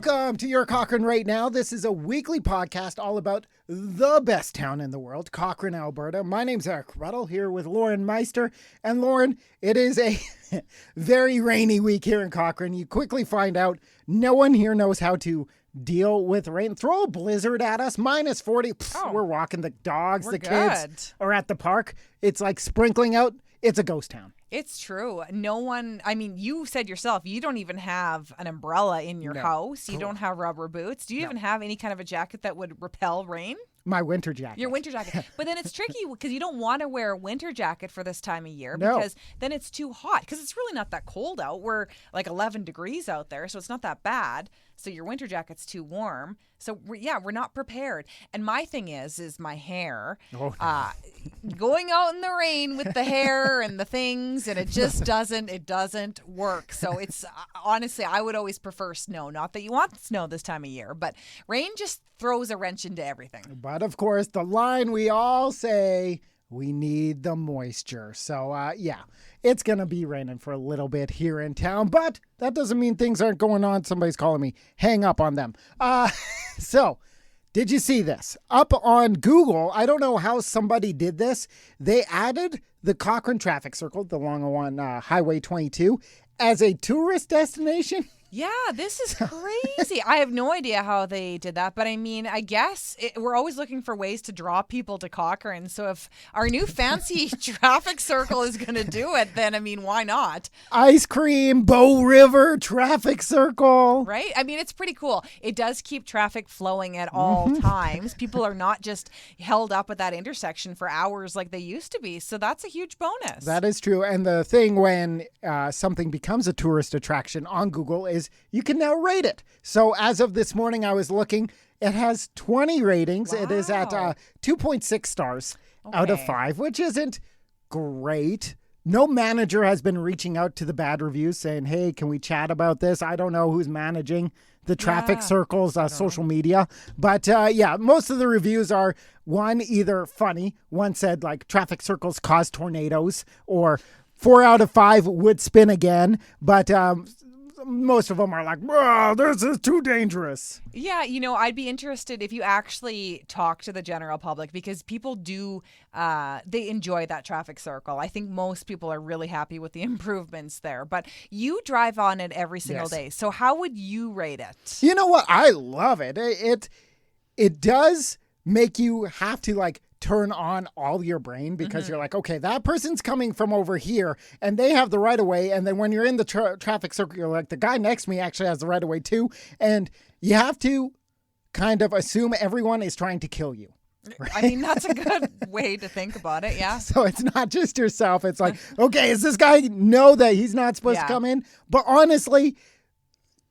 Welcome to Your Cochrane right now. This is a weekly podcast all about the best town in the world, Cochrane, Alberta. My name's Eric Ruddle here with Lauren Meister. And Lauren, it is a very rainy week here in Cochrane. You quickly find out no one here knows how to deal with rain. Throw a blizzard at us, minus 40. We're walking the dogs, the kids are at the park. It's like sprinkling out. It's a ghost town. It's true. No one, I mean, you said yourself, you don't even have an umbrella in your house. You don't have rubber boots. Do you even have any kind of a jacket that would repel rain? My winter jacket. Your winter jacket. But then it's tricky because you don't want to wear a winter jacket for this time of year because then it's too hot because it's really not that cold out. We're like 11 degrees out there, so it's not that bad. So your winter jacket's too warm. So we're not prepared. And my thing is my hair. Going out in the rain with the hair and the things, and it just doesn't work. So it's honestly, I would always prefer snow. Not that you want snow this time of year, but rain just throws a wrench into everything. But of course, the line we all say, we need the moisture. So it's going to be raining for a little bit here in town, but that doesn't mean things aren't going on. Somebody's calling me. Hang up on them. So did you see this? Up on Google, I don't know how somebody did this. They added the Cochrane traffic circle, the long one, Highway 22, as a tourist destination. Yeah, this is crazy. I have no idea how they did that, but I mean, I guess we're always looking for ways to draw people to Cochrane. So if our new fancy traffic circle is going to do it, then I mean, why not? Ice cream, Bow River traffic circle. Right? I mean, it's pretty cool. It does keep traffic flowing at all times. People are not just held up at that intersection for hours like they used to be. So that's a huge bonus. That is true. And the thing when something becomes a tourist attraction on Google is you can now rate it. So as of this morning, I was looking, it has 20 ratings. Wow. It is at 2.6 stars out of 5, which isn't great. No manager has been reaching out to the bad reviews saying, hey, can we chat about this? I don't know who's managing the traffic circles, social media. But most of the reviews are one, either funny. One said like traffic circles cause tornadoes, or 4 out of 5 would spin again. But most of them are like, bro, this is too dangerous. Yeah, I'd be interested if you actually talk to the general public because people do, they enjoy that traffic circle. I think most people are really happy with the improvements there. But you drive on it every single day. So how would you rate it? You know what? I love it. It does make you have to like turn on all your brain because you're like, okay, that person's coming from over here and they have the right of way. And then when you're in the traffic circle, you're like, the guy next to me actually has the right of way too. And you have to kind of assume everyone is trying to kill you. Right? I mean, that's a good way to think about it. Yeah. So it's not just yourself. It's like, okay, does this guy know that he's not supposed to come in? But honestly,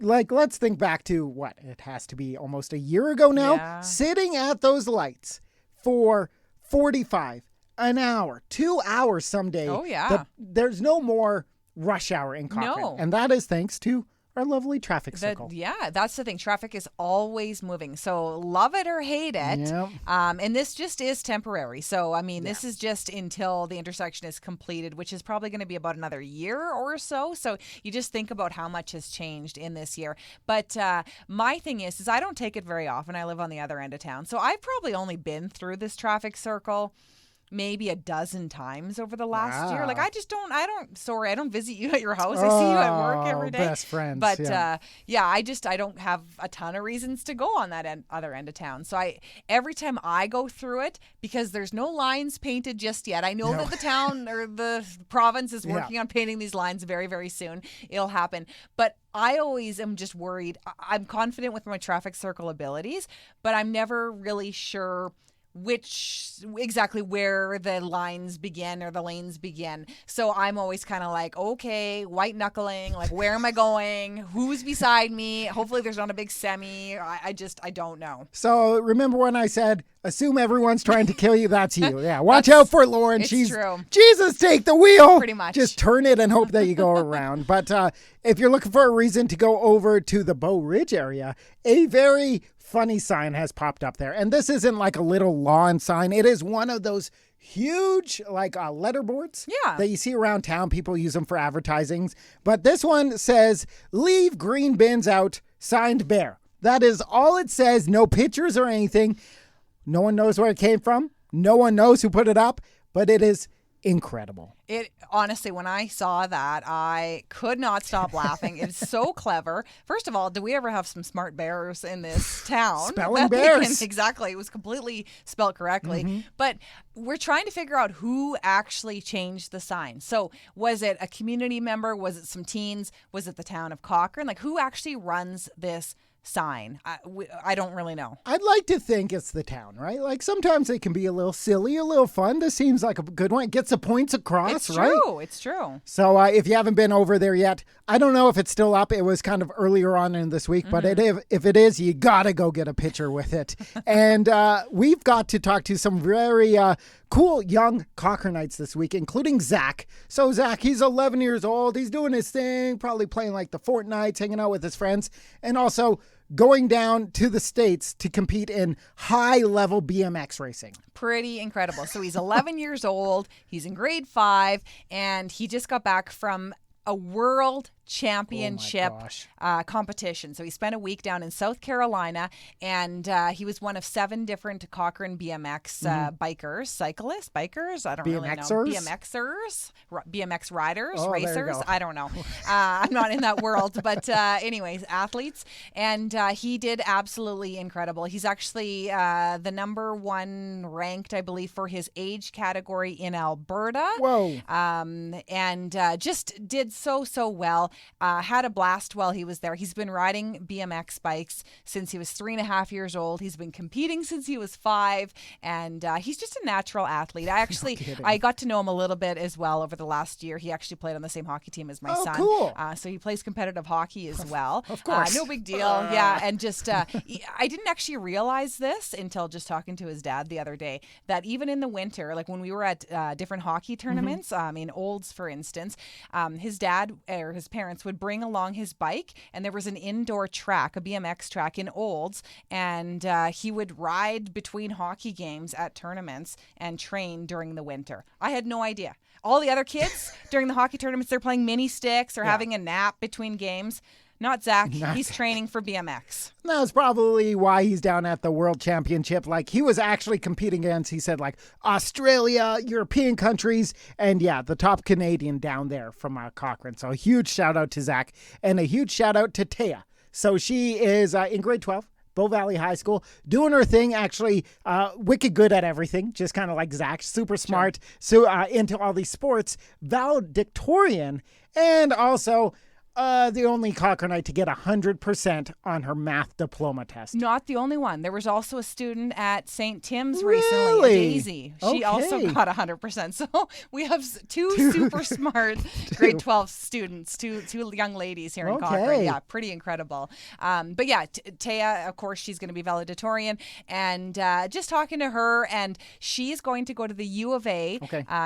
like, let's think back to what it has to be almost a year ago now, sitting at those lights for 45 an hour, 2 hours someday. Oh, yeah. There's no more rush hour in Cochrane. No. And that is thanks to our lovely traffic circle. Yeah, that's the thing. Traffic is always moving. So love it or hate it. Yep. And this just is temporary. So, I mean, this is just until the intersection is completed, which is probably going to be about another year or so. So you just think about how much has changed in this year. But my thing is I don't take it very often. I live on the other end of town. So I've probably only been through this traffic circle maybe a dozen times over the last year. Like I don't visit you at your house. I see you at work every day. Best friends. But I don't have a ton of reasons to go on that other end of town. So every time I go through it, because there's no lines painted just yet. I know that the town or the province is working on painting these lines very, very soon. It'll happen. But I always am just worried. I'm confident with my traffic circle abilities, but I'm never really sure exactly where the lines begin or the lanes begin. So I'm always kind of like, okay, white knuckling, like where am I going? Who's beside me? Hopefully there's not a big semi. I don't know. So remember when I said, assume everyone's trying to kill you? That's you. Yeah. Watch out for Lauren. She's true. Jesus, take the wheel. Pretty much. Just turn it and hope that you go around. But if you're looking for a reason to go over to the Bow Ridge area, a very funny sign has popped up there. And this isn't like a little lawn sign. It is one of those huge like letterboards that you see around town. People use them for advertising. But this one says, leave green bins out signed bear. That is all it says. No pictures or anything. No one knows where it came from. No one knows who put it up, but it is incredible. It honestly, when I saw that, I could not stop laughing. It's so clever. First of all, do we ever have some smart bears in this town? Spelling bears. Exactly. It was completely spelled correctly. But we're trying to figure out who actually changed the sign. So was it a community member? Was it some teens? Was it the town of Cochrane? Like, who actually runs this sign? I don't really know. I'd like to think it's the town, right? Like sometimes it can be a little silly, a little fun. This seems like a good one. It gets the points across, It's right? true. It's true. So if you haven't been over there yet, I don't know if it's still up. It was kind of earlier on in this week, but if it is, you got to go get a picture with it. And we've got to talk to some very cool young Cochranites this week, including Zach. So Zach, he's 11 years old. He's doing his thing, probably playing like the Fortnites, hanging out with his friends, and also going down to the States to compete in high-level BMX racing. Pretty incredible. So he's 11 years old. He's in grade 5, and he just got back from a world championship competition. So he spent a week down in South Carolina, and he was one of 7 different Cochrane BMX bikers. I don't really know. BMX riders, racers. I don't know. I'm not in that world, but anyways, athletes. And he did absolutely incredible. He's actually the number 1 ranked, I believe, for his age category in Alberta. Whoa. And just did so well. Had a blast while he was there. He's been riding BMX bikes since he was 3.5 years old. He's been competing since he was 5, and he's just a natural athlete. I got to know him a little bit as well over the last year. He actually played on the same hockey team as my son. Cool. So he plays competitive hockey as well. Of course. No big deal. Yeah, and just I didn't actually realize this until just talking to his dad the other day, that even in the winter, like when we were at different hockey tournaments, in Olds, for instance, his dad or his parents would bring along his bike, and there was an indoor track, a BMX track in Olds, and he would ride between hockey games at tournaments and train during the winter. I had no idea. All the other kids during the hockey tournaments, they're playing mini sticks or having a nap between games. Not Zach. He's training for BMX. That's probably why he's down at the World Championship. Like, he was actually competing against, he said, like, Australia, European countries, and the top Canadian down there from Cochrane. So a huge shout out to Zach, and a huge shout out to Taya. So she is in grade 12. Bow Valley High School, doing her thing, actually wicked good at everything, just kind of like Zach, super smart, so into all these sports, valedictorian, and also the only Cochranite to get 100% on her math diploma test. Not the only one. There was also a student at St. Tim's recently, Daisy. She also got 100%. So we have two super smart grade 12 students, two young ladies here in Cochrane. Yeah, pretty incredible. But yeah, Taya, of course, she's going to be valedictorian. And just talking to her, and she's going to go to the U of A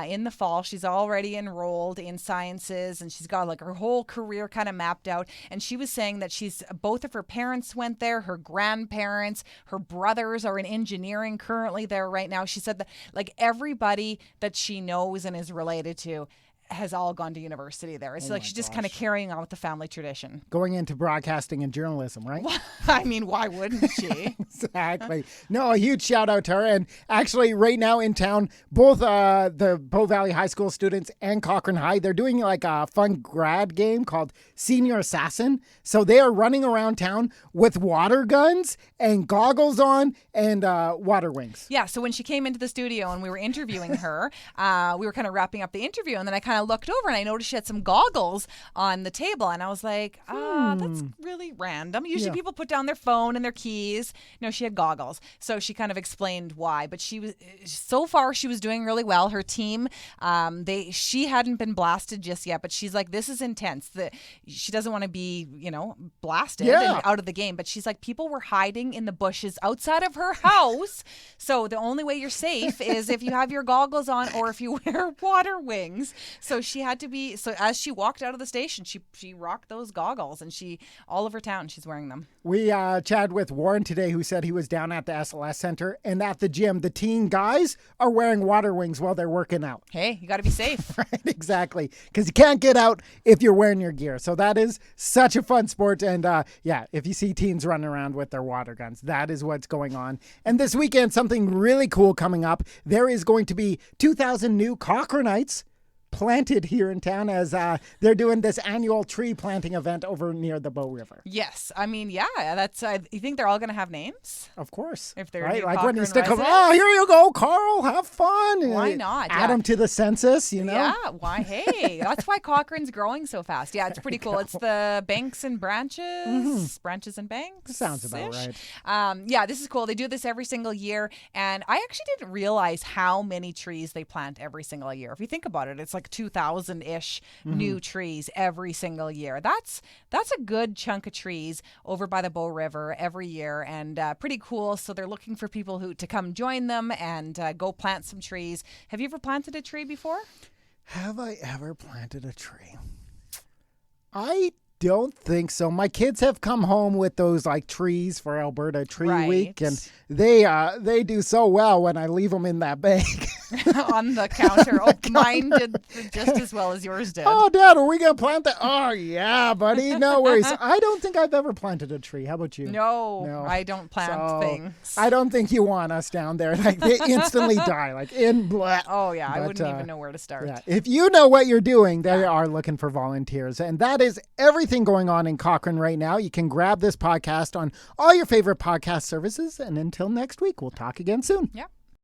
in the fall. She's already enrolled in sciences, and she's got like her whole career kind of mapped out. And she was saying that both of her parents went there, her grandparents, her brothers are in engineering currently there right now. She said that like everybody that she knows and is related to has all gone to university there. It's like she's just kind of carrying on with the family tradition. Going into broadcasting and journalism, right? I mean, why wouldn't she? Exactly. No, a huge shout out to her. And actually right now in town, both the Bow Valley High School students and Cochrane High, they're doing like a fun grad game called Senior Assassin. So they are running around town with water guns and goggles on and water wings. Yeah, so when she came into the studio and we were interviewing her, we were kind of wrapping up the interview, and then I kind of looked over and I noticed she had some goggles on the table, and I was like, that's really random. Usually people put down their phone and their keys. No, she had goggles. So she kind of explained why, but so far she was doing really well. Her team, she hadn't been blasted just yet, but she's like, this is intense. She doesn't want to be, blasted and out of the game, but she's like, people were hiding in the bushes outside of her house. So the only way you're safe is if you have your goggles on or if you wear water wings. So she had to be. So as she walked out of the station, she rocked those goggles, and all over town she's wearing them. We chatted with Warren today, who said he was down at the SLS Center, and at the gym, the teen guys are wearing water wings while they're working out. Hey, you got to be safe. Right, exactly, because you can't get out if you're wearing your gear. So that is such a fun sport, and if you see teens running around with their water guns, that is what's going on. And this weekend, something really cool coming up. There is going to be 2,000 new Cochranites planted here in town as they're doing this annual tree planting event over near the Bow River. Yes, I mean, yeah, that's. You think they're all going to have names? Of course, if they're right, new like when you Cochrane stick them. residents? Oh, here you go, Carl. Have fun. Why not? Add them to the census. You know. Yeah. Why? Hey, that's why Cochrane's growing so fast. Yeah, it's pretty cool. It's the banks and branches, branches and banks. Sounds about right. Yeah, this is cool. They do this every single year, and I actually didn't realize how many trees they plant every single year. If you think about it, it's like 2,000-ish new trees every single year. That's a good chunk of trees over by the Bow River every year, and pretty cool. So they're looking for people to come join them and go plant some trees. Have you ever planted a tree before? Have I ever planted a tree? I don't think so. My kids have come home with those like trees for Alberta Tree Week, and they do so well when I leave them in that bag. On the counter. Oh, mine did just as well as yours did. Oh, Dad, are we going to plant that? Oh, yeah, buddy. No worries. I don't think I've ever planted a tree. How about you? No, I don't plant things. I don't think you want us down there. Like, they instantly die, like in blood. Oh, yeah. I wouldn't even know where to start. Yeah. If you know what you're doing, they are looking for volunteers. And that is everything going on in Cochrane right now. You can grab this podcast on all your favorite podcast services. And until next week, we'll talk again soon. Yeah.